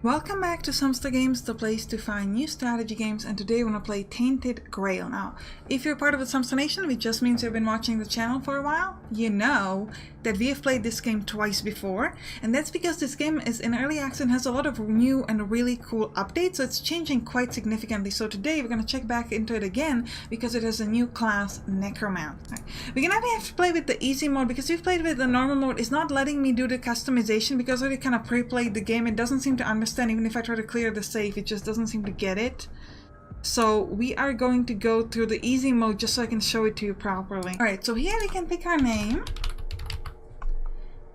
Welcome back to Sampstra Games, the place to find new strategy games, and today we're going to play Tainted Grail. Now, if you're part of the Sampstra Nation, which just means you've been watching the channel for a while, you know that we have played this game twice before, and that's because this game is in early access and has a lot of new and really cool updates, so it's changing quite significantly. So today we're going to check back into it again because it has a new class, Necromancer. We're going to have to play with the easy mode because we've played with the normal mode. It's not letting me do the customization because I already kind of pre-played the game. It doesn't seem to understand. Even if I try to clear the save, it just doesn't seem to get it. So we are going to go through the easy mode just so I can show it to you properly. Alright, so here we can pick our name.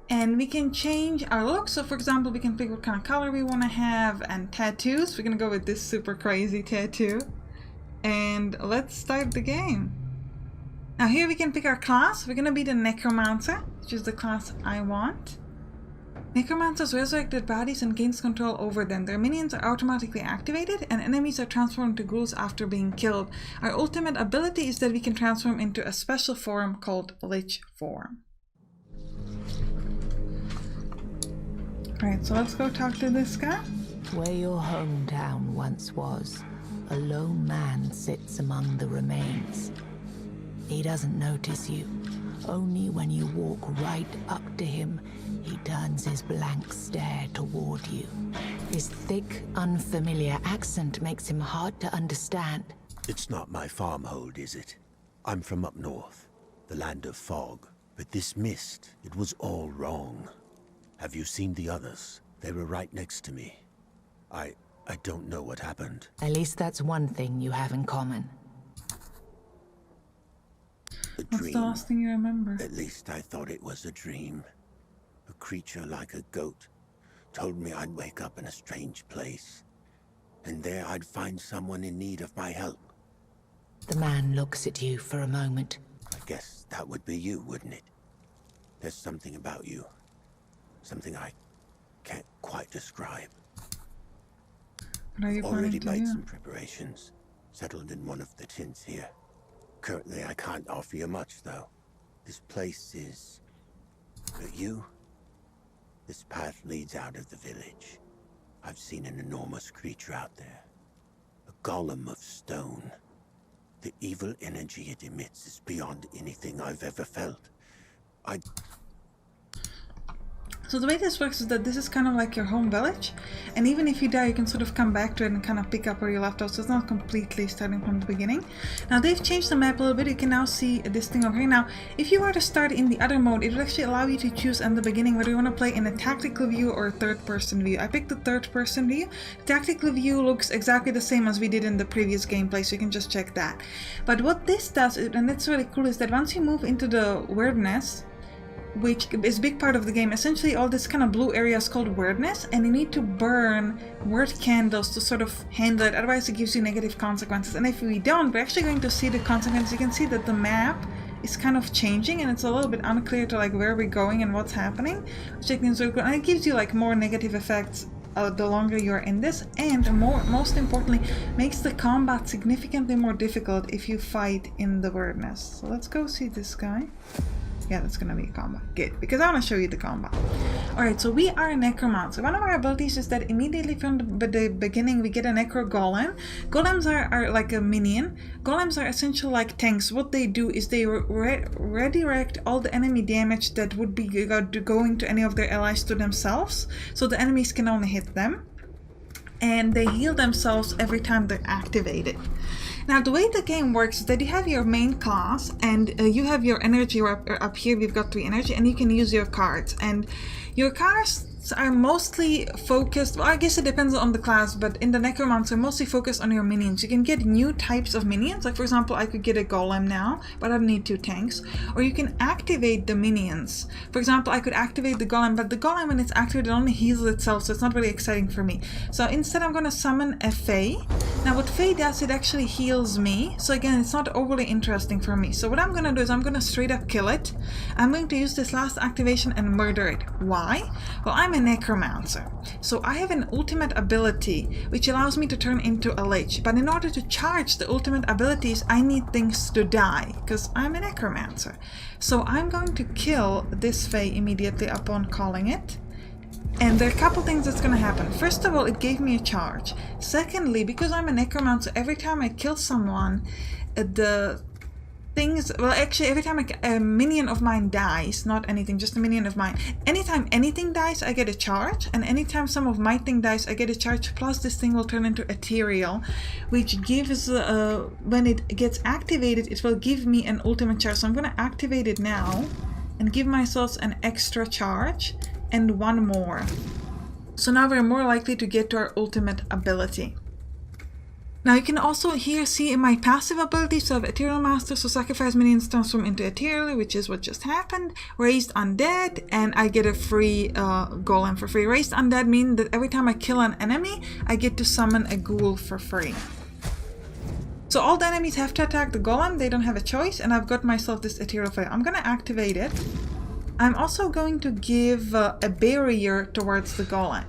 And we can change our look. So for example, we can pick what kind of color we want to have and tattoos. We're going to go with this super crazy tattoo. And let's start the game. Now here we can pick our class. We're going to be the Necromancer, which is the class I want. Necromancers resurrect dead bodies and gains control over them. Their minions are automatically activated and enemies are transformed into ghouls after being killed. Our ultimate ability is that we can transform into a special form called Lich form. Alright, so let's go talk to this guy. Where your hometown once was, a lone man sits among the remains. He doesn't notice you. Only when you walk right up to him, he turns his blank stare toward you. His thick, unfamiliar accent makes him hard to understand. It's not my farmhold, is it? I'm from up north, the land of fog. But this mist, it was all wrong. Have you seen the others? They were right next to me. I don't know what happened. At least that's one thing you have in common. A What's dream. the last thing you remember? At least I thought it was a dream. A creature like a goat told me I'd wake up in a strange place, and there I'd find someone in need of my help. The man looks at you for a moment. I guess that would be you, wouldn't it? There's something about you. Something I can't quite describe. What are you I've already planning to made do? some preparations, settled in one of the tents here. Currently, I can't offer you much, though. This place is... But you? This path leads out of the village. I've seen an enormous creature out there. A golem of stone. The evil energy it emits is beyond anything I've ever felt. So the way this works is that this is kind of like your home village, and even if you die you can sort of come back to it and kind of pick up where you left off, so it's not completely starting from the beginning. Now they've changed the map a little bit. You can now see this thing over here. Now if you were to start in the other mode, it would actually allow you to choose in the beginning whether you want to play in a tactical view or a third-person view. I picked the third-person view. Tactical view looks exactly the same as we did in the previous gameplay, so you can just check that. But what this does, and it's really cool, is that once you move into the Wyrdness, which is a big part of the game, essentially all this kind of blue area is called Wyrdness, and you need to burn word candles to sort of handle it, otherwise it gives you negative consequences. And if we don't, we're actually going to see the consequences. You can see that the map is kind of changing and it's a little bit unclear to like where we're going and what's happening, which I think is really cool. And it gives you like more negative effects the longer you're in this, and most importantly, makes the combat significantly more difficult if you fight in the Wyrdness. So let's go see this guy. Yeah, that's gonna be a combat. Good, because I want to show you the combat. Alright, so we are a Necromancer. One of our abilities is that immediately from the beginning we get a Necro Golem. Golems are like a minion. Golems are essentially like tanks. What they do is they redirect all the enemy damage that would be going to any of their allies to themselves, so the enemies can only hit them. And they heal themselves every time they're activated. Now the way the game works is that you have your main class and you have your energy up here. We've got 3 energy and you can use your cards, and your cards are mostly focused, well I guess it depends on the class, but in the Necromancer mostly focused on your minions. You can get new types of minions, like for example I could get a golem now, but I don't need 2 tanks. Or you can activate the minions. For example, I could activate the golem, but the golem when it's activated only heals itself, so it's not really exciting for me. So instead I'm going to summon a Fae. Now what Fae does, it actually heals me, so again it's not overly interesting for me. So what I'm going to do is I'm going to straight up kill it. I'm going to use this last activation and murder it. Why? Well, I'm a Necromancer, so I have an ultimate ability which allows me to turn into a Lich, but in order to charge the ultimate abilities I need things to die because I'm a Necromancer. So I'm going to kill this Fae immediately upon calling it, And there are a couple things that's going to happen. First of all, it gave me a charge. Secondly, because I'm a necromancer, every time I kill someone, the things... Well, actually, every time a minion of mine dies, not anything, just a minion of mine. Anytime anything dies, I get a charge. And anytime some of my thing dies, I get a charge. Plus, this thing will turn into ethereal, which gives... when it gets activated, it will give me an ultimate charge. So I'm going to activate it now and give myself an extra charge. And one more. So now we're more likely to get to our ultimate ability. Now you can also here see in my passive ability, so I have Ethereal Master, so sacrifice minions transform into Ethereal, which is what just happened. Raised Undead, and I get a free golem for free. Raised Undead means that every time I kill an enemy, I get to summon a ghoul for free. So all the enemies have to attack the golem, they don't have a choice, and I've got myself this Ethereal Fire. I'm gonna activate it. I'm also going to give a barrier towards the golem.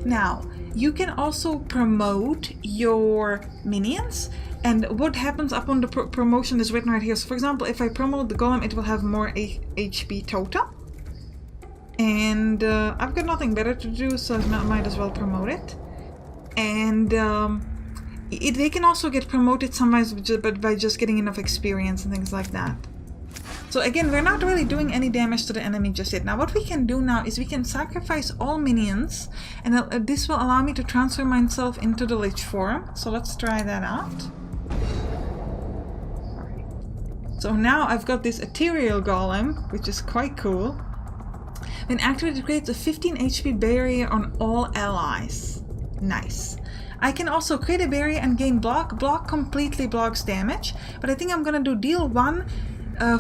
Now, you can also promote your minions, and what happens upon the promotion is written right here. So for example, if I promote the golem, it will have more HP total. And I've got nothing better to do, so I might as well promote it. And they can also get promoted sometimes by just getting enough experience and things like that. So again, we're not really doing any damage to the enemy just yet. Now what we can do now is we can sacrifice all minions, and this will allow me to transfer myself into the Lich form. So let's try that out. So now I've got this ethereal golem, which is quite cool. When activated, it creates a 15 HP barrier on all allies. Nice. I can also create a barrier and gain block. Block completely blocks damage, but I think I'm gonna do deal 1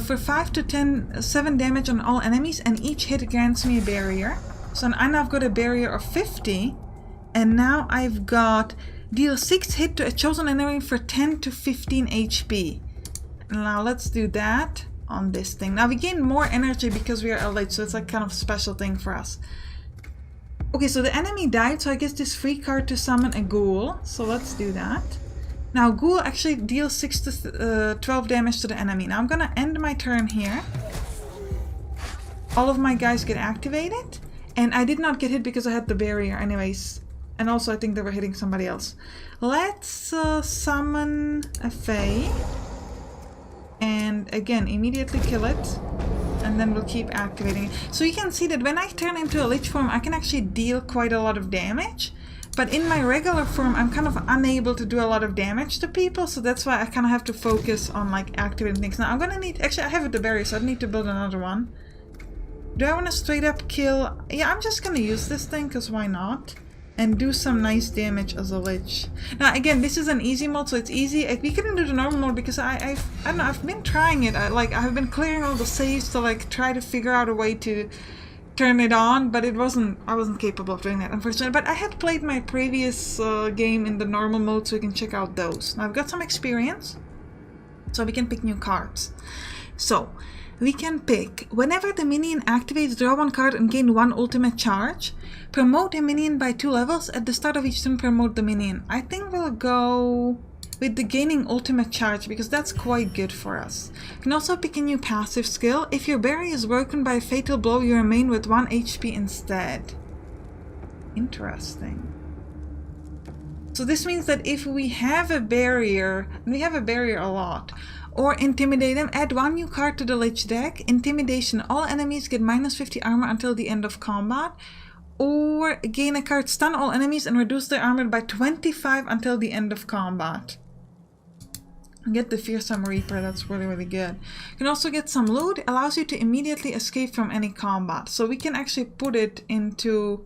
for 5 to 7 damage on all enemies, and each hit grants me a barrier. So now I've got a barrier of 50, and now I've got deal 6 hit to a chosen enemy for 10 to 15 HP. Now let's do that on this thing. Now we gain more energy because we are a Lich, so it's like kind of a special thing for us. Okay, so the enemy died, so I guess this free card to summon a ghoul. So let's do that. Now, ghoul actually deals 6 to 12 damage to the enemy. Now, I'm gonna end my turn here. All of my guys get activated. And I did not get hit because I had the barrier anyways. And also, I think they were hitting somebody else. Let's summon a Fae. And again, immediately kill it. And then we'll keep activating it. So you can see that when I turn into a Lich form, I can actually deal quite a lot of damage. But in my regular form, I'm kind of unable to do a lot of damage to people, so that's why I kind of have to focus on like activating things. Now I'm gonna need, actually I have the barrier, so I need to build another one. Do I want to straight up kill? Yeah, I'm just gonna use this thing, because why not? And do some nice damage as a Lich. Now again, this is an easy mode, so it's easy. We couldn't do the normal mode because I don't know, I've been trying it. I've been clearing all the saves to like try to figure out a way to turn it on, but I wasn't capable of doing that, unfortunately. But I had played my previous game in the normal mode, so we can check out those. Now I've got some experience, so we can pick new cards. So we can pick, whenever the minion activates, draw 1 card and gain 1 ultimate charge. Promote a minion by 2 levels. At the start of each turn, promote the minion. I think we'll go with the gaining ultimate charge, because that's quite good for us. You can also pick a new passive skill. If your barrier is broken by a fatal blow, you remain with 1 HP instead. Interesting. So this means that if we have a barrier, and we have a barrier a lot, or intimidate them, add 1 new card to the Lich deck. Intimidation, all enemies get minus 50 armor until the end of combat. Or gain a card, stun all enemies and reduce their armor by 25 until the end of combat. Get the Fearsome Reaper, that's really, really good. You can also get some loot, allows you to immediately escape from any combat. So we can actually put it into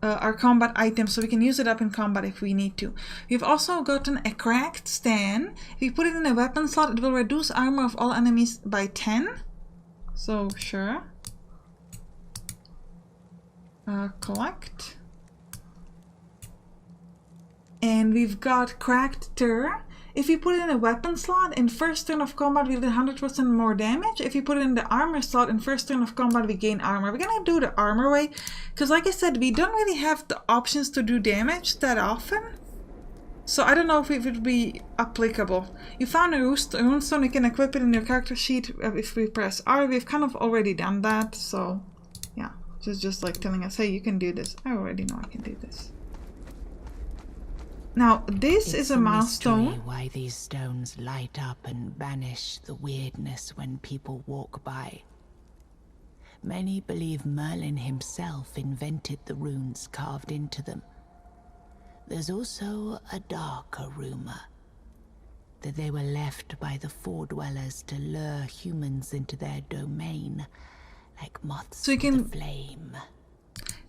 our combat item, so we can use it up in combat if we need to. We've also gotten a Cracked Stand. If you put it in a weapon slot, it will reduce armor of all enemies by 10. So, sure. Collect. And we've got Cracked Tur. If you put it in a weapon slot, in first turn of combat we deal 100% more damage. If you put it in the armor slot, in first turn of combat we gain armor. We're gonna do the armor way, because like I said, we don't really have the options to do damage that often. So I don't know if it would be applicable. You found a runestone, you can equip it in your character sheet if we press R. We've kind of already done that, so yeah, Just like telling us, hey, you can do this. I already know I can do this. Now, this is a milestone. Why these stones light up and banish the weirdness when people walk by. Many believe Merlin himself invented the runes carved into them. There's also a darker rumor that they were left by the Four-Dwellers to lure humans into their domain, like moths so you can to the flame.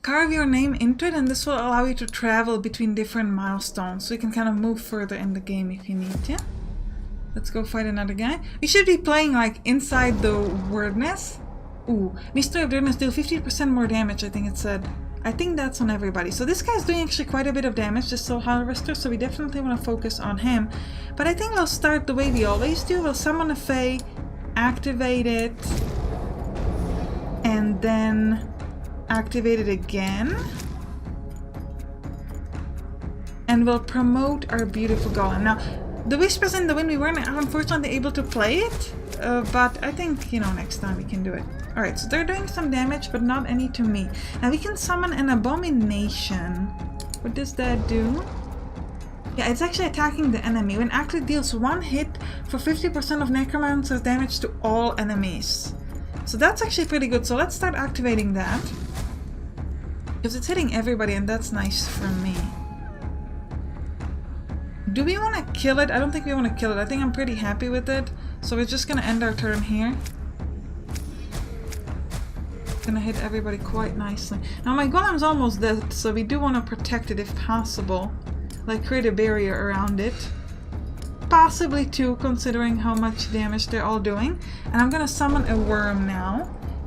Carve your name into it, and this will allow you to travel between different milestones, so you can kind of move further in the game if you need to. Let's go fight another guy. We should be playing like inside the Wyrdness. Ooh, Mystery of Weirdness deal 50% more damage, I think it said. I think that's on everybody. So this guy's doing actually quite a bit of damage, this Soul Harvester, so we definitely want to focus on him. But I think we'll start the way we always do. We'll summon a Fae, activate it, and then activate it again. And we'll promote our beautiful golem. Now, the Whispers in the Wind, we weren't unfortunately able to play it, but I think, you know, next time we can do it. Alright, so they're doing some damage, but not any to me. Now we can summon an abomination. What does that do? Yeah, it's actually attacking the enemy. When active, deals 1 hit for 50% of Necromancer's damage to all enemies. So that's actually pretty good. So let's start activating that. Because it's hitting everybody, and that's nice for me. Do we want to kill it? I don't think we want to kill it. I think I'm pretty happy with it. So we're just going to end our turn here. Gonna hit everybody quite nicely. Now my golem's almost dead, so we do want to protect it if possible. Like create a barrier around it. Possibly 2, considering how much damage they're all doing. And I'm gonna summon a worm now,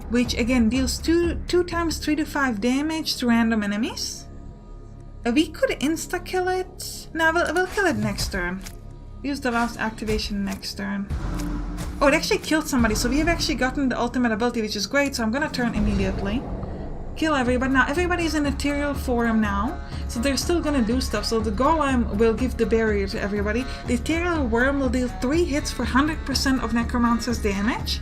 which again deals 2 times 3 to 5 damage to random enemies. We could insta-kill it. No, we'll kill it next turn. Use the last activation next turn. Oh, it actually killed somebody, so we have actually gotten the ultimate ability, which is great, so I'm gonna turn immediately. Kill everybody. Now, everybody's in ethereal form now, so they're still gonna do stuff. So the golem will give the barrier to everybody. The ethereal worm will deal 3 hits for 100% of Necromancer's damage.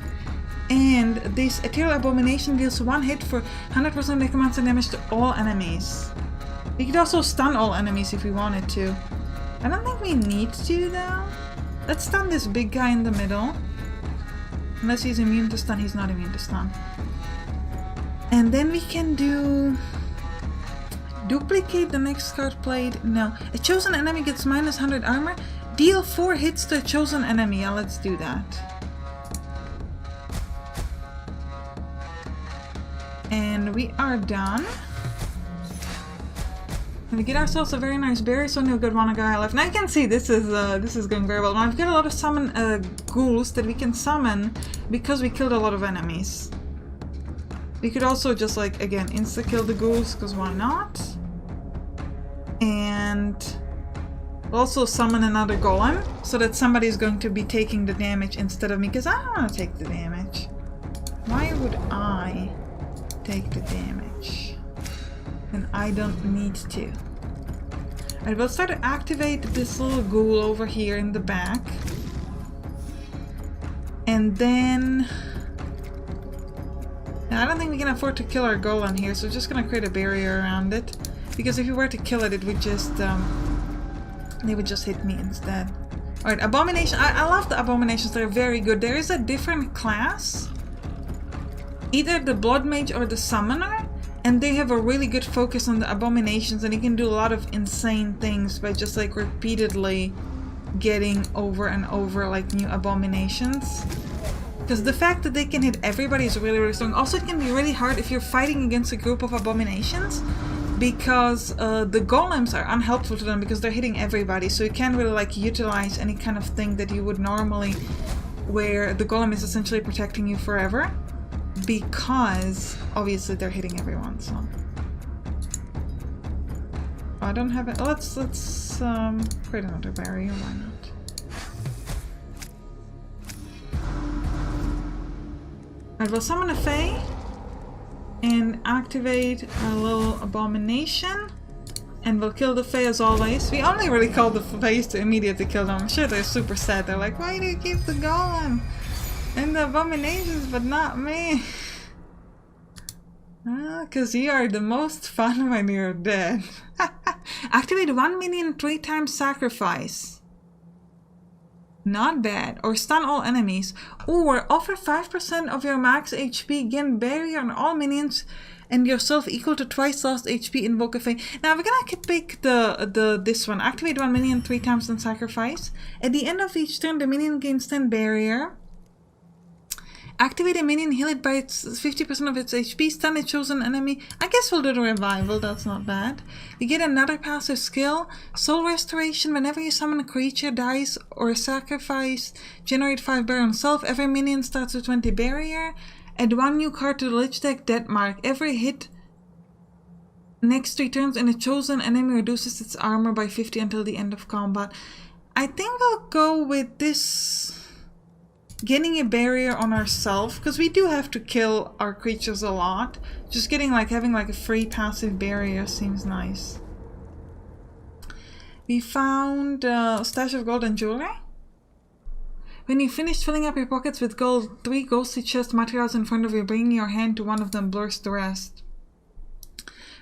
And this ethereal abomination deals 1 hit for 100% Necromancer damage to all enemies. We could also stun all enemies if we wanted to. I don't think we need to, though. Let's stun this big guy in the middle. Unless he's immune to stun, he's not immune to stun. And then we can do... Duplicate the next card played. No. A chosen enemy gets minus 100 armor. Deal 4 hits to a chosen enemy. Yeah, let's do that. And we are done. And we get ourselves a very nice berry, so we've got 1 guy left. Now you can see this is going very well. Now we've got a lot of summon ghouls that we can summon because we killed a lot of enemies. We could also just like again insta-kill the ghouls, because why not? And also summon another golem so that somebody is going to be taking the damage instead of me, because I don't want to take the damage. Why would I take the damage? And I don't need to. Alright, we'll start to activate this little ghoul over here in the back. And then... Now, I don't think we can afford to kill our golem here, so we're just gonna create a barrier around it. Because if we were to kill it, it would just... they would just hit me instead. Alright, abomination. I love the abominations, they're very good. There is a different class. Either the blood mage or the summoner. And they have a really good focus on the abominations, and you can do a lot of insane things by just like repeatedly getting over and over like new abominations. Because the fact that they can hit everybody is really, really strong. Also, it can be really hard if you're fighting against a group of abominations, because the golems are unhelpful to them because they're hitting everybody, so you can't really like utilize any kind of thing that you would normally, where the golem is essentially protecting you forever. Because obviously they're hitting everyone, so I don't have it. Let's create another barrier. Why not? I will summon a Fae and activate a little abomination, and we'll kill the Fae as always. We only really call the Faes to immediately kill them. I'm sure they're super sad. They're like, why do you keep the golem and the abominations, but not me? Because you are the most fun when you're dead. Activate 1 minion 3 times sacrifice. Not bad. Or stun all enemies. Or offer 5% of your max HP, gain barrier on all minions and yourself equal to twice lost HP, invoke a fate. Now we're gonna pick this one. Activate 1 minion 3 times and sacrifice. At the end of each turn, the minion gains 10 barrier. Activate a minion, heal it by its 50% of its HP, stun a chosen enemy. I guess we'll do the revival, that's not bad. We get another passive skill. Soul restoration. Whenever you summon a creature, dies, or sacrifice, generate 5 barrier on self. Every minion starts with 20 barrier. Add 1 new card to the Lich deck, Dead Mark. Every hit next 3 turns and a chosen enemy reduces its armor by 50 until the end of combat. I think we'll go with this. Getting a barrier on ourselves, because we do have to kill our creatures a lot. Just getting having a free passive barrier seems nice. We found a stash of gold and jewelry. When you finish filling up your pockets with gold, 3 ghostly chest materials in front of you, bringing your hand to one of them blurs the rest.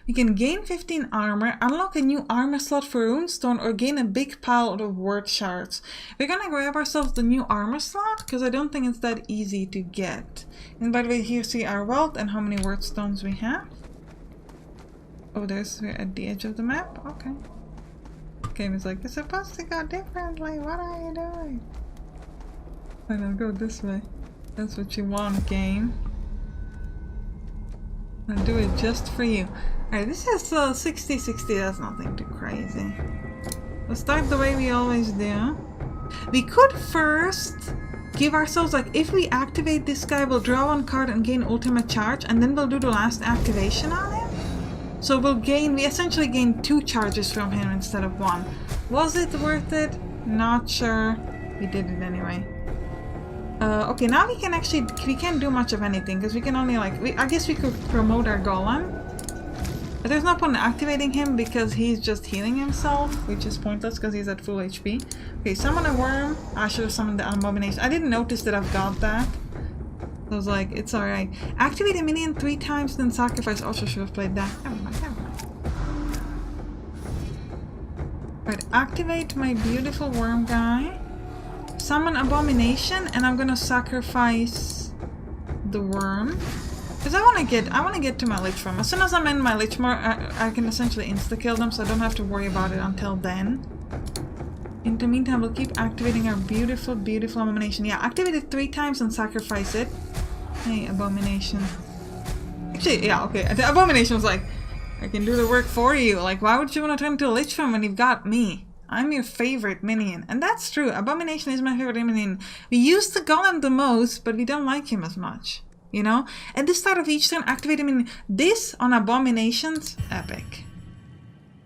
You can gain 15 armor, unlock a new armor slot for runestone, or gain a big pile of word shards. We're gonna grab ourselves the new armor slot, because I don't think it's that easy to get. And by the way, here see our wealth and how many word stones we have. Oh, we're at the edge of the map? Okay. Game is like, it's supposed to go differently, what are you doing? I don't go this way. That's what you want, game. I'll do it just for you. Alright, this is 60-60, that's nothing too crazy. We'll start the way we always do. We could first give ourselves, if we activate this guy, we'll draw 1 card and gain ultimate charge, and then we'll do the last activation on him. So we essentially gain 2 charges from him instead of 1. Was it worth it? Not sure. We did it anyway. Okay, now we can't do much of anything, because we can only I guess we could promote our golem. But there's no point in activating him because he's just healing himself, which is pointless because he's at full HP. Okay, summon a worm. I should have summoned the abomination. I didn't notice that I've got that. I was like, it's alright. Activate a minion 3 times, then sacrifice. Also should have played that. Never mind, never mind. Alright, activate my beautiful worm guy. Summon abomination, and I'm gonna sacrifice the worm. Because I wanna get to my lich farm. As soon as I'm in my lich farm, I can essentially insta-kill them, so I don't have to worry about it until then. In the meantime, we'll keep activating our beautiful, beautiful abomination. Yeah, activate it 3 times and sacrifice it. Hey, abomination. Actually, yeah, okay. The abomination was like, I can do the work for you. Why would you want to turn into a lich farm when you've got me? I'm your favorite minion. And that's true. Abomination is my favorite minion. We use the golem the most, but we don't like him as much. You know? At the start of each turn, activate a minion. This on abominations, epic.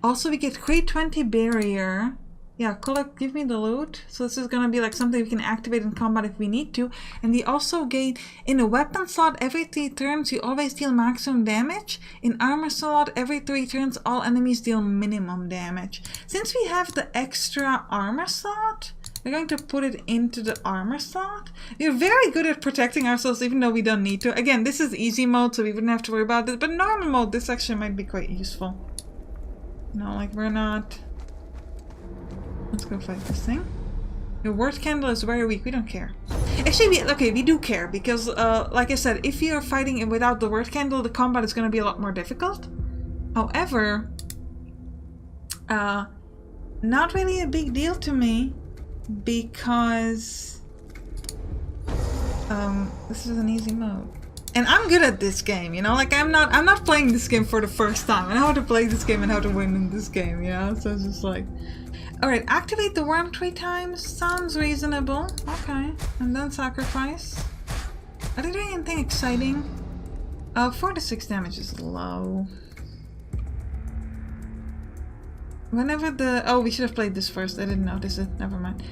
Also, we get create 20 barrier. Yeah, give me the loot. So this is gonna be something we can activate in combat if we need to. And we also gain, in a weapon slot, every 3 turns you always deal maximum damage. In armor slot, every 3 turns all enemies deal minimum damage. Since we have the extra armor slot, we're going to put it into the armor slot. We're very good at protecting ourselves even though we don't need to. Again, this is easy mode, so we wouldn't have to worry about it. But normal mode, this actually might be quite useful. No, we're not... Let's go fight this thing. Your word candle is very weak. We don't care. Actually, we do care because, like I said, if you're fighting without the word candle, the combat is going to be a lot more difficult. However, not really a big deal to me because this is an easy mode. And I'm good at this game, you know? I'm not playing this game for the first time. I know how to play this game and how to win in this game, you know? So it's just Alright, activate the worm 3 times. Sounds reasonable. Okay. And then sacrifice. Are they doing anything exciting? 4 to 6 damage is low. Whenever the... Oh, we should have played this first. I didn't notice it. Never mind.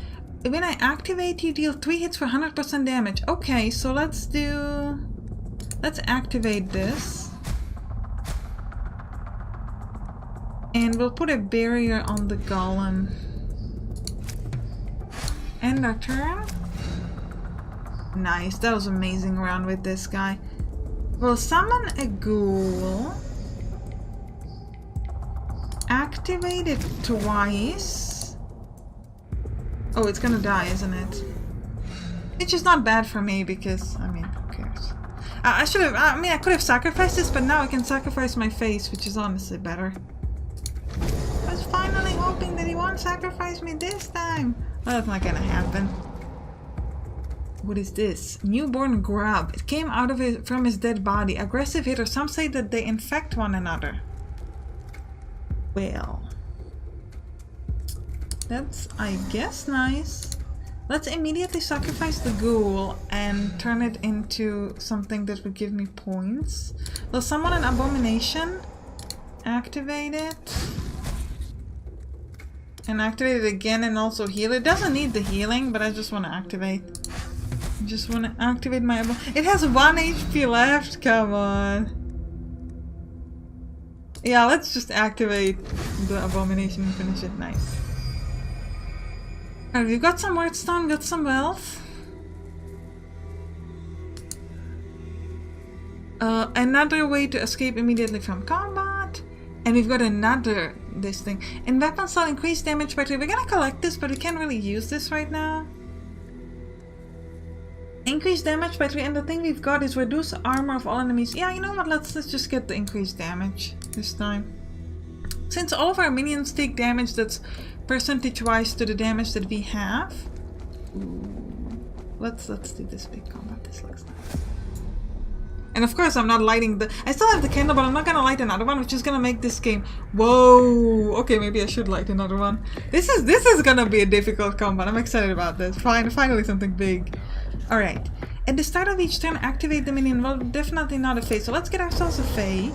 When I activate, you deal 3 hits for 100% damage. Okay, so let's activate this. And we'll put a barrier on the golem. End our turn. Nice, that was an amazing round with this guy. We'll summon a ghoul. Activate it twice. Oh, it's gonna die, isn't it? Which is not bad for me because, I mean, who cares? I could have sacrificed this, but now I can sacrifice my face, which is honestly better. I was finally hoping that he won't sacrifice me this time. Well, that's not gonna happen. What is this? Newborn grub. It came out of from his dead body. Aggressive hitter. Some say that they infect one another. Well, that's, I guess, nice. Let's immediately sacrifice the ghoul and turn it into something that would give me points. We'll summon an abomination. Activate it. And activate it again and also heal. It doesn't need the healing, but I just want to activate. I just want to activate my... It has 1 HP left, come on. Yeah, let's just activate the abomination and finish it. Nice. Alright, we've got some Wyrdstone, got some wealth. Another way to escape immediately from combat. And we've got another, this thing. And weapons will increase damage by 3. We're gonna collect this, but we can't really use this right now. Increased damage by 3, and the thing we've got is reduce armor of all enemies. Yeah, you know what, let's just get the increased damage this time. Since all of our minions take damage that's percentage-wise to the damage that we have. Ooh. Let's do this big combat, this looks nice. And of course I'm not lighting the... I still have the candle, but I'm not gonna light another one, which is gonna make this game... Whoa! Okay, maybe I should light another one. This is gonna be a difficult combat. I'm excited about this. Finally something big. Alright, at the start of each turn, activate the minion. Well, definitely not a Fae, so let's get ourselves a Fae.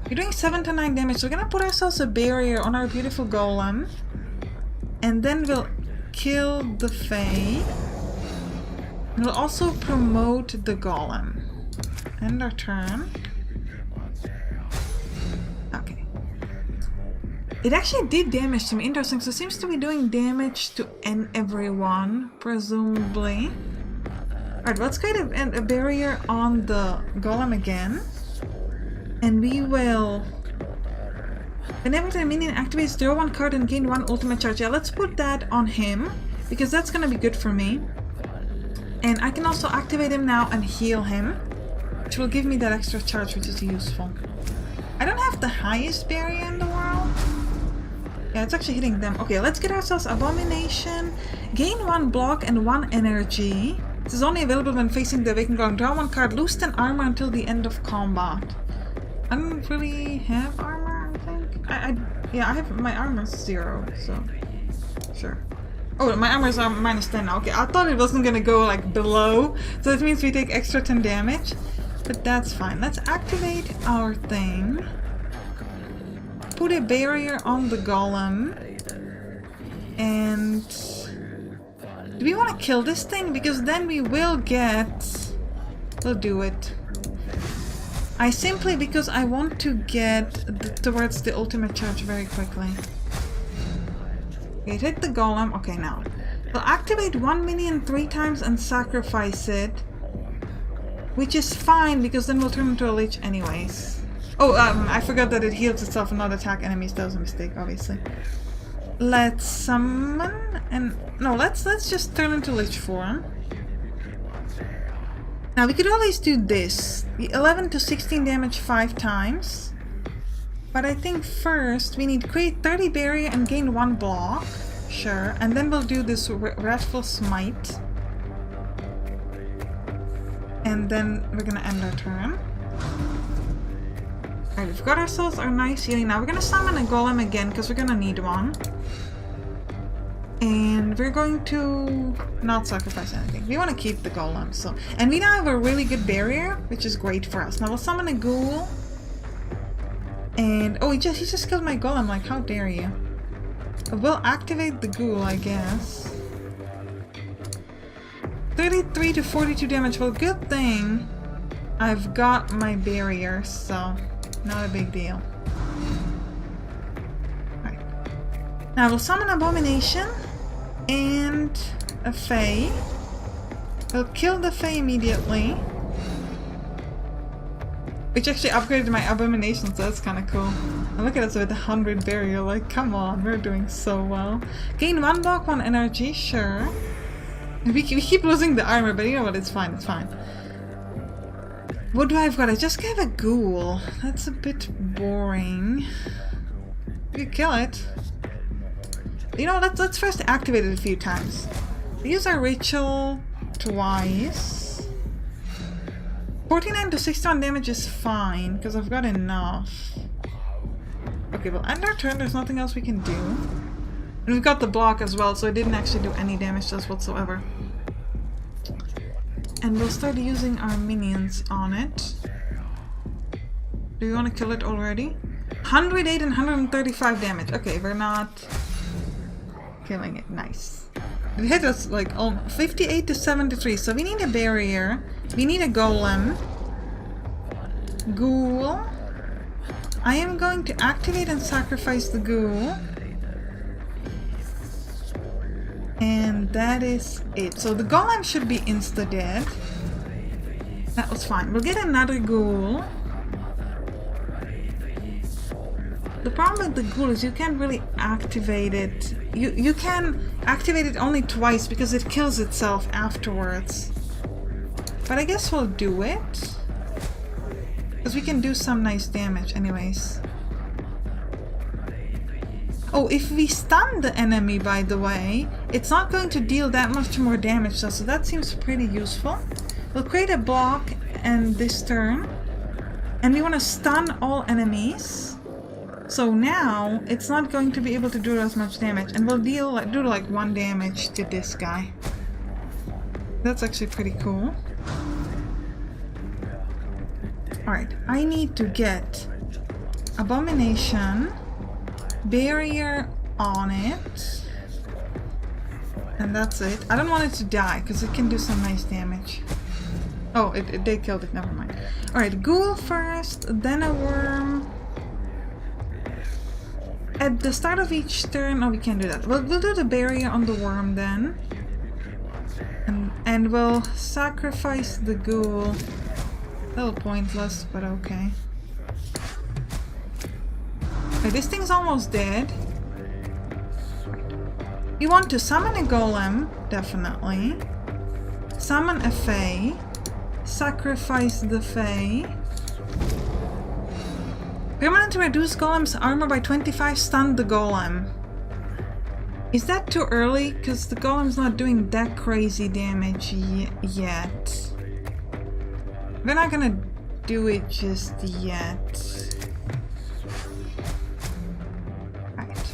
We're doing 7 to 9 damage, so we're gonna put ourselves a barrier on our beautiful golem. And then we'll kill the Fae. We'll also promote the golem. End our turn. Okay. It actually did damage to me, interesting, so it seems to be doing damage to everyone, presumably. Alright, let's create a barrier on the golem again. And we will... Whenever the minion activates, draw 1 card and gain 1 ultimate charge. Yeah, let's put that on him, because that's gonna be good for me. And I can also activate him now and heal him, which will give me that extra charge, which is useful. I don't have the highest barrier in the world. Yeah, it's actually hitting them. Okay, let's get ourselves Abomination. Gain 1 block and 1 energy. This is only available when facing the awakened golem. Draw 1 card, lose 10 armor until the end of combat. I don't really have armor, I think. Yeah, I have my armor's 0, so sure. Oh, my armor's minus 10 now. Okay, I thought it wasn't gonna go like below, so that means we take extra 10 damage. But that's fine. Let's activate our thing. Put a barrier on the golem. And... do we want to kill this thing? Because then we will get... we'll do it. Because I want to get towards the ultimate charge very quickly. Okay, hit the golem. Okay, now. We'll activate 1 minion 3 times and sacrifice it. Which is fine, because then we'll turn into a lich anyways. Oh, I forgot that it heals itself and not attack enemies. That was a mistake, obviously. Let's summon and... no, let's just turn into lich form. Now, we could always do this. The 11 to 16 damage 5 times. But I think first we need to create 30 barrier and gain 1 block. Sure. And then we'll do this Wrathful Smite. And then we're gonna end our turn. Alright, we've got ourselves our nice healing. Now we're gonna summon a golem again, because we're gonna need one. And we're going to not sacrifice anything. We want to keep the golem, so... and we now have a really good barrier, which is great for us. Now we'll summon a ghoul. And... oh, he just killed my golem, like, how dare you. We'll activate the ghoul, I guess. 33 to 42 damage. Well, good thing I've got my barrier, so not a big deal. Right. Now we'll summon Abomination and a Fae. We'll kill the Fae immediately. Which actually upgraded my abomination, so that's kind of cool. And look at us with 100 barrier, like, come on, we're doing so well. Gain 1 block, 1 energy, sure. We keep losing the armor, but you know what, it's fine, it's fine. What do I've got? I just gave a ghoul. That's a bit boring. You kill it. You know, let's first activate it a few times. Use our ritual twice. 49 to 61 damage is fine, because I've got enough. Okay, well, end our turn, there's nothing else we can do. And we've got the block as well, so it didn't actually do any damage to us whatsoever. And we'll start using our minions on it. Do you want to kill it already? 108 and 135 damage. Okay, we're not killing it. Nice. It hit us like 58 to 73, so we need a barrier. We need a golem. Ghoul. I am going to activate and sacrifice the ghoul. And that is it. So the golem should be insta-dead. That was fine. We'll get another ghoul. The problem with the ghoul is you can't really activate it. You can activate it only twice because it kills itself afterwards. But I guess we'll do it. Because we can do some nice damage anyways. Oh, if we stun the enemy, by the way, it's not going to deal that much more damage to us, so that seems pretty useful. We'll create a block and this turn. And we want to stun all enemies. So now, it's not going to be able to do as much damage. And we'll do like 1 damage to this guy. That's actually pretty cool. Alright, I need to get Abomination, Barrier on it. And that's it. I don't want it to die, because it can do some nice damage. Oh, they killed it, never mind. Alright, Ghoul first, then a Worm. At the start of each turn... Oh, we can't do that. We'll do the barrier on the worm then. And we'll sacrifice the ghoul. A little pointless, but okay. Okay, this thing's almost dead. You want to summon a golem, definitely. Summon a fae. Sacrifice the fae. Permanently reduce golem's armor by 25, stun the golem. Is that too early? Because the golem's not doing that crazy damage yet. We're not gonna do it just yet. Right.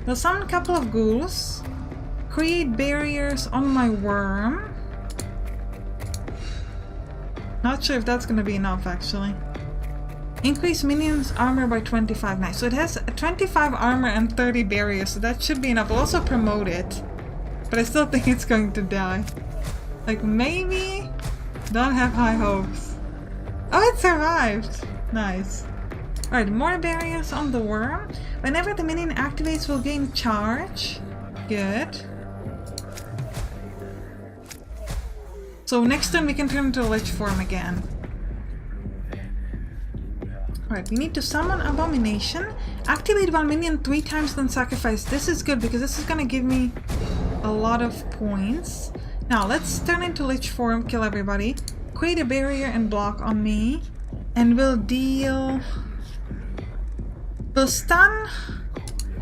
We'll summon a couple of ghouls. Create barriers on my worm. Not sure if that's gonna be enough, actually. Increase minions' armor by 25. Nice. So it has 25 armor and 30 barriers, so that should be enough. We'll also promote it. But I still think it's going to die. Like, maybe? Don't have high hopes. Oh, it survived! Nice. Alright, more barriers on the worm. Whenever the minion activates, we'll gain charge. Good. So next turn we can turn into a lich form again. Alright, we need to summon Abomination. Activate one minion 3 times, then sacrifice. This is good because this is gonna give me a lot of points. Now let's turn into lich form, kill everybody. Create a barrier and block on me. And we'll deal... We'll stun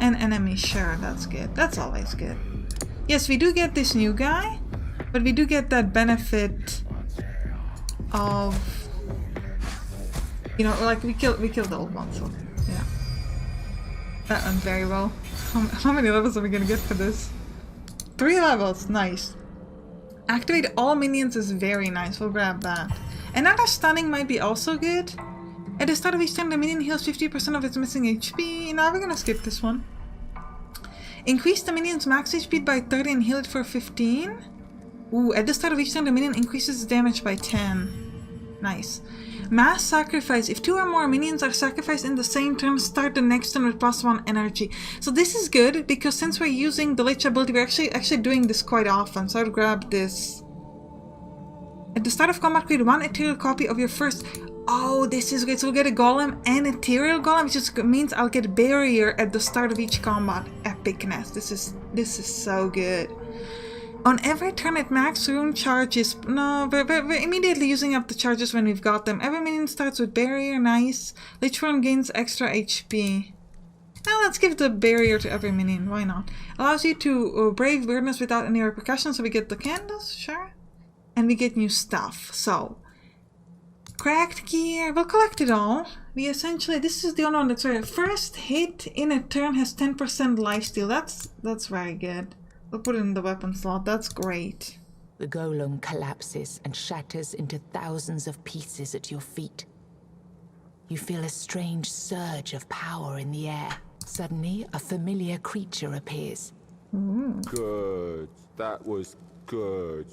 an enemy. Sure, that's good. That's always good. Yes, we do get this new guy. But we do get that benefit of, you know, like we killed the old one, so yeah. That went very well. How many levels are we gonna get for this? 3 levels, nice. Activate all minions is very nice, we'll grab that. Another stunning might be also good. At the start of each turn, the minion heals 50% of its missing HP. Now we're gonna skip this one. Increase the minion's max HP by 30 and heal it for 15. Ooh, at the start of each turn, the minion increases damage by 10. Nice. Mass sacrifice. If 2 or more minions are sacrificed in the same turn, start the next turn with +1 energy. So this is good, because since we're using the Lich ability, we're actually doing this quite often. So I'll grab this. At the start of combat, create one ethereal copy of your first... Oh, this is great. So we'll get a golem and ethereal golem, which just means I'll get a barrier at the start of each combat. Epicness. This is so good. On every turn at max rune charges... No, we're immediately using up the charges when we've got them. Every minion starts with barrier. Nice. Each one gains extra HP. Now let's give the barrier to every minion. Why not? Allows you to brave weirdness without any repercussions. So we get the candles. Sure. And we get new stuff. So... Cracked gear, we'll collect it all. We essentially, this is the only one that's rare. First hit in a turn has 10% lifesteal. That's very good. We'll put it in the weapon slot. That's great. The golem collapses and shatters into thousands of pieces at your feet. You feel a strange surge of power in the air. Suddenly, a familiar creature appears. Good. That was good.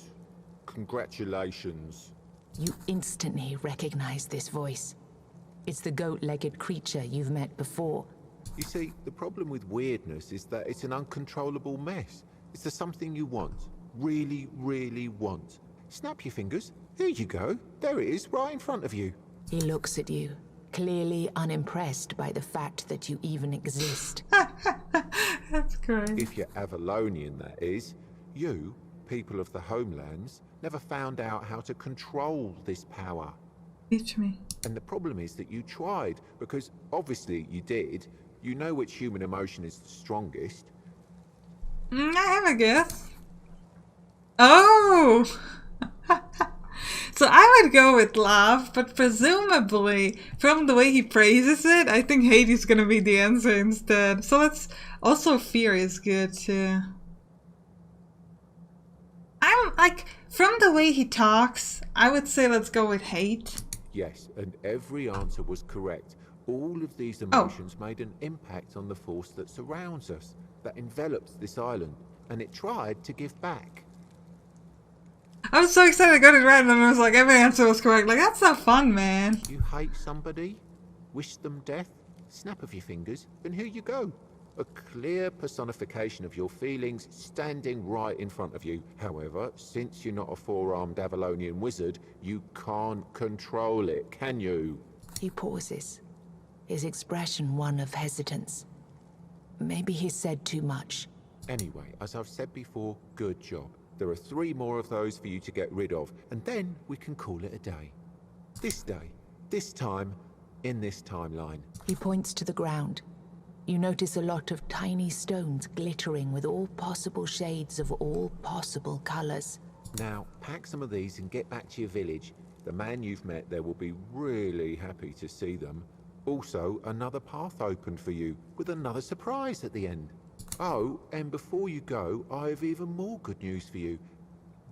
Congratulations. You instantly recognize this voice. It's the goat-legged creature you've met before. You see, the problem with weirdness is that it's an uncontrollable mess. It's the something you want. Really, really want. Snap your fingers. Here you go. There it is, right in front of you. He looks at you, clearly unimpressed by the fact that you even exist. That's great. If you're Avalonian, that is. You, people of the homelands, never found out how to control this power. Teach me. And the problem is that you tried, because obviously you did. You know which human emotion is the strongest. I have a guess. Oh! So I would go with love, but presumably, from the way he praises it, I think hate is gonna be the answer instead. So let's... Also fear is good too. I'm like... From the way he talks, I would say let's go with hate. Yes, and every answer was correct. All of these emotions made an impact on the force that surrounds us, that envelops this island, and it tried to give back. I was so excited I got it right, and I was like, every answer was correct. Like, that's so fun, man. You hate somebody? Wish them death? Snap of your fingers, and here you go. A clear personification of your feelings standing right in front of you. However, since you're not a four-armed Avalonian wizard, you can't control it, can you? He pauses, his expression one of hesitance. Maybe he said too much. Anyway, as I've said before, good job. There are 3 more of those for you to get rid of, and then we can call it a day. This day, this time, in this timeline. He points to the ground. You notice a lot of tiny stones glittering with all possible shades of all possible colors. Now, pack some of these and get back to your village. The man you've met there will be really happy to see them. Also, another path opened for you, with another surprise at the end. Oh, and before you go, I have even more good news for you.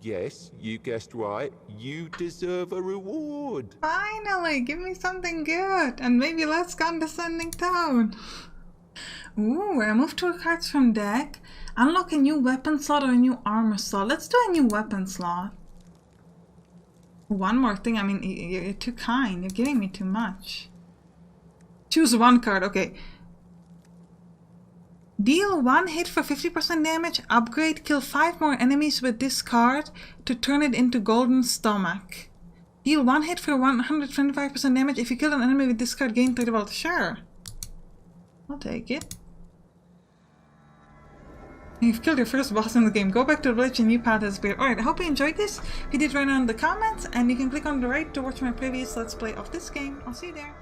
Yes, you guessed right. You deserve a reward. Finally, give me something good, and maybe less condescending tone. Ooh, remove 2 cards from deck. Unlock a new weapon slot or a new armor slot. Let's do a new weapon slot. One more thing, I mean, you're too kind. You're giving me too much. Choose 1 card, okay. Deal 1 hit for 50% damage. Upgrade, kill 5 more enemies with this card to turn it into Golden Stomach. Deal 1 hit for 125% damage. If you kill an enemy with this card, gain 30 volt. Sure. I'll take it. You've killed your first boss in the game. Go back to the village and new path has appeared. Alright, I hope you enjoyed this. If you did, write down in the comments, and you can click on the right to watch my previous Let's Play of this game. I'll see you there.